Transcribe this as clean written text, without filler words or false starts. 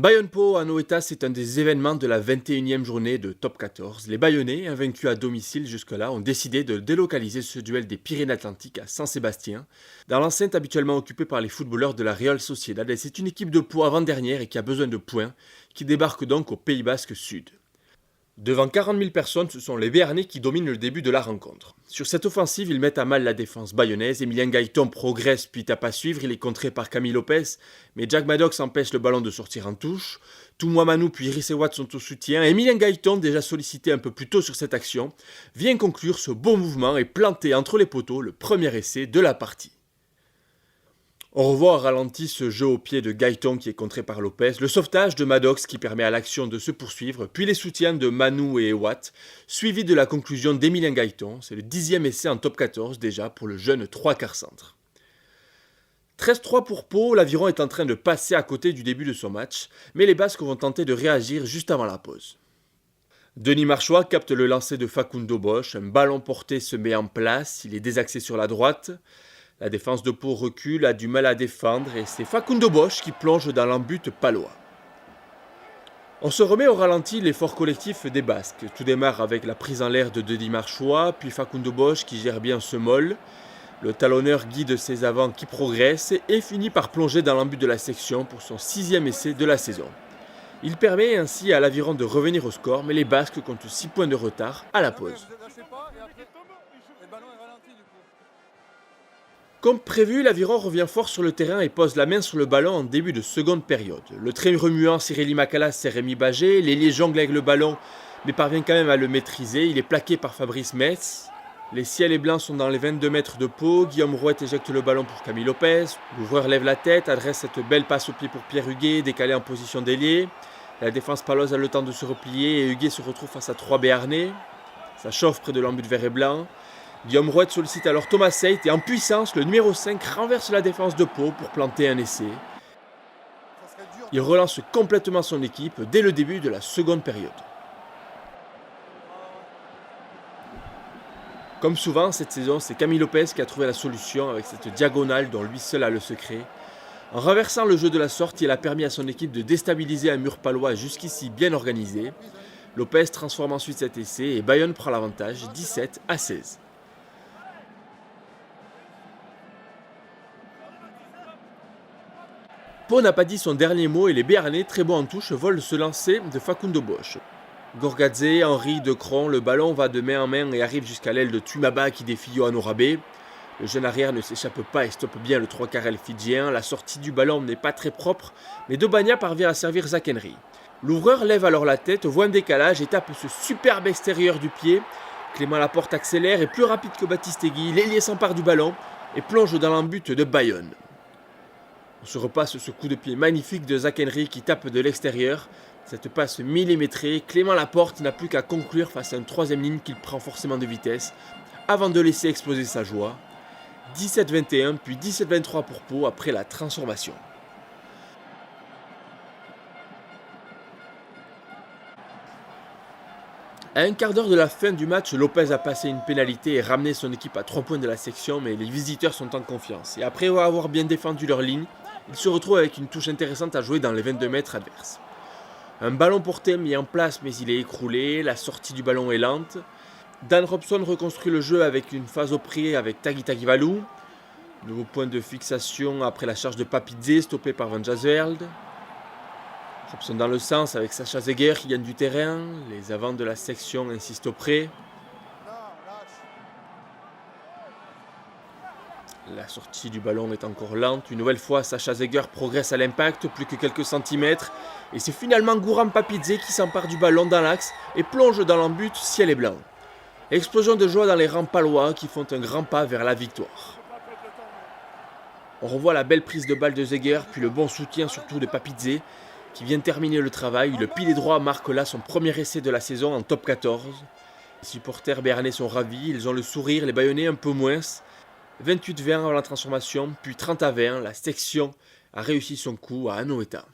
Bayonne-Pau à Anoeta, c'est un des événements de la 21e journée de Top 14. Les Bayonnais, invaincus à domicile jusque-là, ont décidé de délocaliser ce duel des Pyrénées-Atlantiques à San-Sébastien, dans l'enceinte habituellement occupée par les footballeurs de la Real Sociedad. Et c'est une équipe de Pau avant-dernière et qui a besoin de points, qui débarque donc au Pays Basque Sud. Devant 40 000 personnes, ce sont les Béarnais qui dominent le début de la rencontre. Sur cette offensive, ils mettent à mal la défense bayonnaise. Emilien Gaëton progresse puis tape à suivre, il est contré par Camille Lopez, mais Jack Maddox empêche le ballon de sortir en touche. Toumoua Manou puis Rissé Watt sont au soutien. Emilien Gaëton, déjà sollicité un peu plus tôt sur cette action, vient conclure ce beau mouvement et planter entre les poteaux le premier essai de la partie. On revoit au ralenti ce jeu au pied de Gaëton qui est contré par Lopez, le sauvetage de Maddox qui permet à l'action de se poursuivre, puis les soutiens de Manou et Watt, suivi de la conclusion d'Emilien Gaëton. C'est le 10e essai en top 14 déjà pour le jeune 3/4 centre. 13-3 pour Pau, l'Aviron est en train de passer à côté du début de son match, mais les Basques vont tenter de réagir juste avant la pause. Denis Marchois capte le lancer de Facundo Bosch, un ballon porté se met en place, il est désaxé sur la droite. La défense de Pau recule, a du mal à défendre et c'est Facundo Bosch qui plonge dans l'embut palois. On se remet au ralenti l'effort collectif des Basques. Tout démarre avec la prise en l'air de Denis Marchois, puis Facundo Bosch qui gère bien ce molle. Le talonneur guide ses avants qui progressent et finit par plonger dans l'embut de la section pour son 6e essai de la saison. Il permet ainsi à l'Aviron de revenir au score, mais les Basques comptent 6 points de retard à la pause. Comme prévu, l'Aviron revient fort sur le terrain et pose la main sur le ballon en début de seconde période. Le très remuant Cyril Makalas, c'est Rémi Bagé, l'ailier jongle avec le ballon mais parvient quand même à le maîtriser, il est plaqué par Fabrice Metz. Les ciels et blancs sont dans les 22 mètres de Pau, Guillaume Rouet éjecte le ballon pour Camille Lopez, l'ouvreur lève la tête, adresse cette belle passe au pied pour Pierre Huguet, décalé en position d'ailier. La défense paloise a le temps de se replier et Huguet se retrouve face à 3 Béarnais. Ça chauffe près de l'embut vert et blanc. Guillaume Rouet sollicite alors Thomas Seit et en puissance, le numéro 5 renverse la défense de Pau pour planter un essai. Il relance complètement son équipe dès le début de la seconde période. Comme souvent cette saison, c'est Camille Lopez qui a trouvé la solution avec cette diagonale dont lui seul a le secret. En renversant le jeu de la sorte, il a permis à son équipe de déstabiliser un mur palois jusqu'ici bien organisé. Lopez transforme ensuite cet essai et Bayonne prend l'avantage 17-16. Pau n'a pas dit son dernier mot et les Béarnais, très bons en touche, volent ce lancer de Facundo Bosch. Gorgadze, Henri, Decron, le ballon va de main en main et arrive jusqu'à l'aile de Tuimaba qui défie Yohan Orabé. Le jeune arrière ne s'échappe pas et stoppe bien le 3/4 fidjien. La sortie du ballon n'est pas très propre, mais Dobagna parvient à servir Zach Henry. L'ouvreur lève alors la tête, voit un décalage et tape ce superbe extérieur du pied. Clément Laporte accélère et plus rapide que Baptiste Egui, l'ailier s'empare du ballon et plonge dans l'embut de Bayonne. On se repasse ce coup de pied magnifique de Zach Henry qui tape de l'extérieur. Cette passe millimétrée, Clément Laporte n'a plus qu'à conclure face à une troisième ligne qu'il prend forcément de vitesse avant de laisser exploser sa joie. 17-21 puis 17-23 pour Pau après la transformation. À un quart d'heure de la fin du match, Lopez a passé une pénalité et ramené son équipe à 3 points de la section, mais les visiteurs sont en confiance. Et après avoir bien défendu leur ligne, ils se retrouvent avec une touche intéressante à jouer dans les 22 mètres adverses. Un ballon porté mis en place mais il est écroulé, la sortie du ballon est lente. Dan Robson reconstruit le jeu avec une phase au prix avec Tagui Tagivalou. Nouveau point de fixation après la charge de Papidze stoppé par Van Jasveld. Robson dans le sens avec Sacha Zeger qui gagne du terrain. Les avants de la section insistent au près. La sortie du ballon est encore lente. Une nouvelle fois, Sacha Zeger progresse à l'impact, plus que quelques centimètres. Et c'est finalement Gouram Papidze qui s'empare du ballon dans l'axe et plonge dans l'embut ciel et blanc. Explosion de joie dans les rangs palois qui font un grand pas vers la victoire. On revoit la belle prise de balle de Zeger, puis le bon soutien surtout de Papidze qui vient terminer le travail. Le pilier droit marque là son premier essai de la saison en top 14. Les supporters béarnais sont ravis, ils ont le sourire, les Bayonnais un peu moins. 28-20 avant la transformation, puis 30-20, la section a réussi son coup à Anoeta.